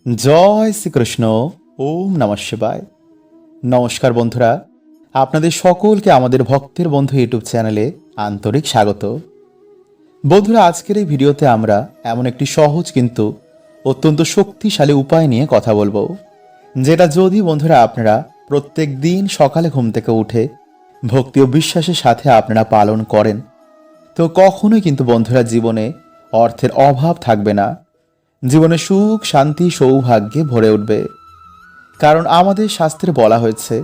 জয় শ্রীকৃষ্ণ। ওম নমঃ শিবায়। নমস্কার বন্ধুরা, আপনাদের সকলকে আমাদের ভক্তের বন্ধু ইউটিউব চ্যানেলে আন্তরিক স্বাগত। বন্ধুরা, আজকের এই ভিডিওতে আমরা এমন একটি সহজ কিন্তু অত্যন্ত শক্তিশালী উপায় নিয়ে কথা বলবো, যেটা যদি বন্ধুরা আপনারা প্রত্যেক দিন সকালে ঘুম থেকে উঠে ভক্তি ও বিশ্বাসের সাথে আপনারা পালন করেন, তো কখনোই কিন্তু বন্ধুরা জীবনে অর্থের অভাব থাকবে না, জীবনে সুখ শান্তি সৌভাগ্যে ভরে উঠবে। কারণ আমাদের শাস্ত্রে বলা হয়েছে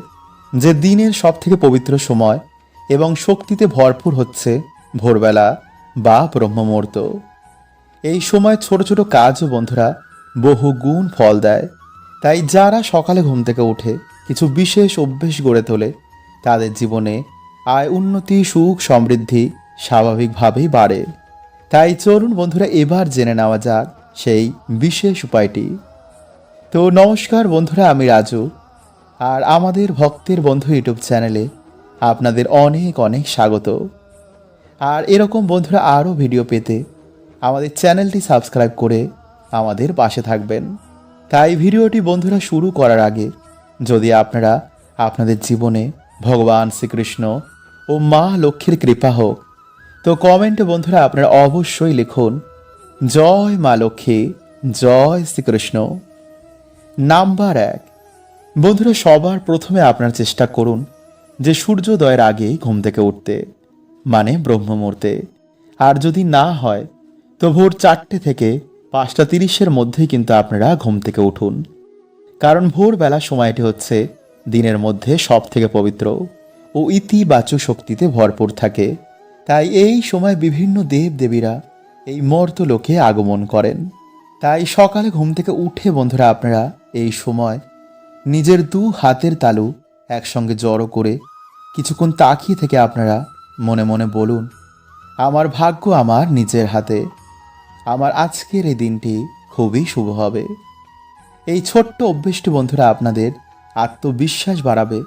যে দিনের সব থেকে পবিত্র সময় এবং শক্তিতে ভরপুর হচ্ছে ভোরবেলা বা ব্রহ্মমুহূর্ত। এই সময় ছোট ছোট কাজও বন্ধুরা বহু গুণ ফল দেয়। তাই যারা সকালে ঘুম থেকে উঠে কিছু বিশেষ অভ্যেস গড়ে তোলে, তাদের জীবনে আয় উন্নতি সুখ সমৃদ্ধি স্বাভাবিকভাবেই বাড়ে। তাই চলুন বন্ধুরা, এবার জেনে নেওয়া যাক সেই বিশেষ উপায়টি। তো নমস্কার বন্ধুরা, আমি রাজু, আর আমাদের ভক্তের বন্ধু ইউটিউব চ্যানেলে আপনাদের অনেক অনেক স্বাগত। আর এরকম বন্ধুরা আরও ভিডিও পেতে আমাদের চ্যানেলটি সাবস্ক্রাইব করে আমাদের পাশে থাকবেন। তাই ভিডিওটি বন্ধুরা শুরু করার আগে যদি আপনারা আপনাদের জীবনে ভগবান শ্রীকৃষ্ণ ও মা লক্ষ্মীর কৃপা হোক, তো কমেন্টে বন্ধুরা আপনারা অবশ্যই লিখুন জয় মা লক্ষ্মী, জয় শ্রীকৃষ্ণ। নাম্বার 1, বন্ধুরা সবার প্রথমে আপনার চেষ্টা করুন যে সূর্যোদয়ের আগে ঘুম থেকে উঠতে, মানে ব্রহ্ম মুহূর্তে। আর যদি না হয় তো ভোর 4টে থেকে 5:30-এর মধ্যেই কিন্তু আপনারা ঘুম থেকে উঠুন। কারণ ভোরবেলা সময়টি হচ্ছে দিনের মধ্যে সব থেকে পবিত্র ও ইতিবাচক শক্তিতে ভরপুর থাকে। তাই এই সময় বিভিন্ন দেব দেবীরা এই মর্তলোকে আগমন করেন। তাই সকালে ঘুম থেকে উঠে বন্ধুরা আপনারা এই সময় নিজের দু হাতের তালু একসঙ্গে জড়ো করে কিছুক্ষণ তাকিয়ে থেকে আপনারা মনে মনে বলুন, আমার ভাগ্য আমার নিজের হাতে, আমার আজকের এই দিনটি খুবই শুভ হবে। এই ছোট্ট অভ্যেসটি বন্ধুরা আপনাদের আত্মবিশ্বাস বাড়াবে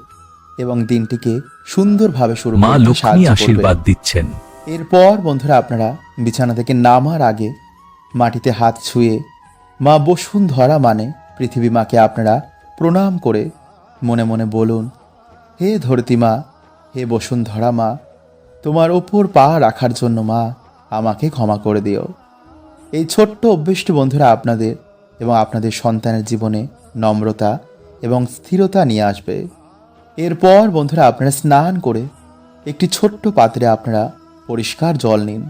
এবং দিনটিকে সুন্দরভাবে শুরু মা করতে লক্ষ্মী সাহায্য করবে। আশীর্বাদ দিচ্ছেন। এরপর বন্ধুরা আপনারা বিছানা থেকে নামার আগে মাটিতে হাত ছুঁয়ে মা বসুন্ধরা মানে পৃথিবী মাকে আপনারা প্রণাম করে মনে মনে বলুন, হে ধরতী মা, হে বসুন্ধরা মা, তোমার ওপর পা রাখার জন্য মা আমাকে ক্ষমা করে দিও। এই ছোট্ট অভ্যেসটি বন্ধুরা আপনাদের এবং আপনাদের সন্তানের জীবনে নম্রতা এবং স্থিরতা নিয়ে আসবে। এরপর বন্ধুরা আপনারা স্নান করে একটি ছোট্ট পাত্রে আপনারা পরিষ্কার জল নিন,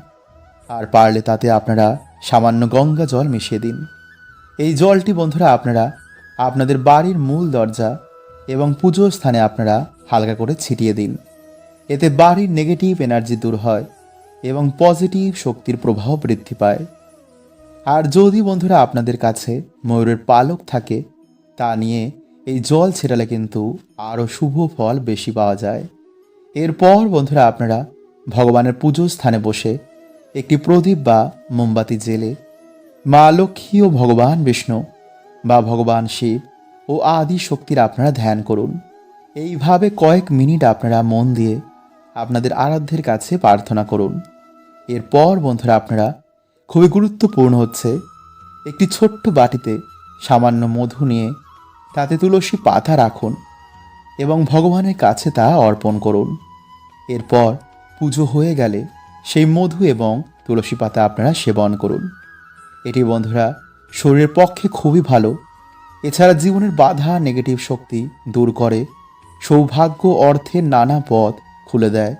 আর পারলে তাতে আপনারা সামান্য গঙ্গা জল মিশিয়ে দিন। এই জলটি বন্ধুরা আপনারা আপনাদের বাড়ির মূল দরজা এবং পুজোর স্থানে আপনারা হালকা করে ছিটিয়ে দিন। এতে বাড়ির নেগেটিভ এনার্জি দূর হয় এবং পজিটিভ শক্তির প্রভাব বৃদ্ধি পায়। আর যদি বন্ধুরা আপনাদের কাছে ময়ূরের পালক থাকে, তা নিয়ে এই জল ছেটালে কিন্তু আরও শুভ ফল বেশি পাওয়া যায়। এরপর বন্ধুরা আপনারা ভগবানের পুজোর স্থানে বসে একটি প্রদীপ বা মোমবাতি জেলে মা লক্ষ্মী ও ভগবান বিষ্ণু বা ভগবান শিব ও আদি শক্তির আপনারা ধ্যান করুন। এইভাবে কয়েক মিনিট আপনারা মন দিয়ে আপনাদের আরাধ্যের কাছে প্রার্থনা করুন। এরপর বন্ধুরা আপনারা খুবই গুরুত্বপূর্ণ হচ্ছে একটি ছোট্ট বাটিতে সামান্য মধু নিয়ে তাতে তুলসী পাতা রাখুন এবং ভগবানের কাছে তা অর্পণ করুন। এরপর পুজো হয়ে গেলে সেই মধু এবং তুলসী পাতা আপনারা সেবন করুন। এটি বন্ধুরা শরীরের পক্ষে খুবই ভালো। এছাড়া জীবনের বাধা নেগেটিভ শক্তি দূর করে, সৌভাগ্য অর্থের নানা পথ খুলে দেয়।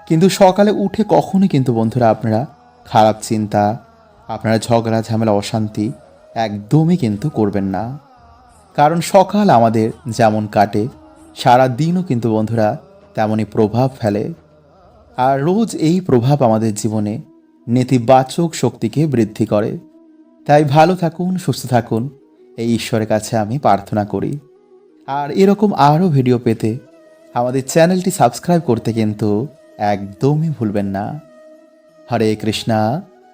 কিন্তু সকালে উঠে কখনোই কিন্তু বন্ধুরা আপনারা খারাপ চিন্তা, আপনারা ঝগড়া ঝামেলা অশান্তি একদমই কিন্তু করবেন না। কারণ সকাল আমাদের যেমন কাটে, সারা দিনও কিন্তু বন্ধুরা তেমনই প্রভাব ফেলে। আর রোজ এই প্রভাব আমাদের জীবনে নেতিবাচক শক্তিকে বৃদ্ধি করে। তাই ভালো থাকুন, সুস্থ থাকুন, এই ঈশ্বরের কাছে আমি প্রার্থনা করি। আর এরকম আরও ভিডিও পেতে আমাদের চ্যানেলটি সাবস্ক্রাইব করতে কিন্তু একদমই ভুলবেন না। হরে কৃষ্ণা,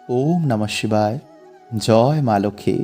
ওম নমঃ শিবায়, জয় মা লক্ষ্মী।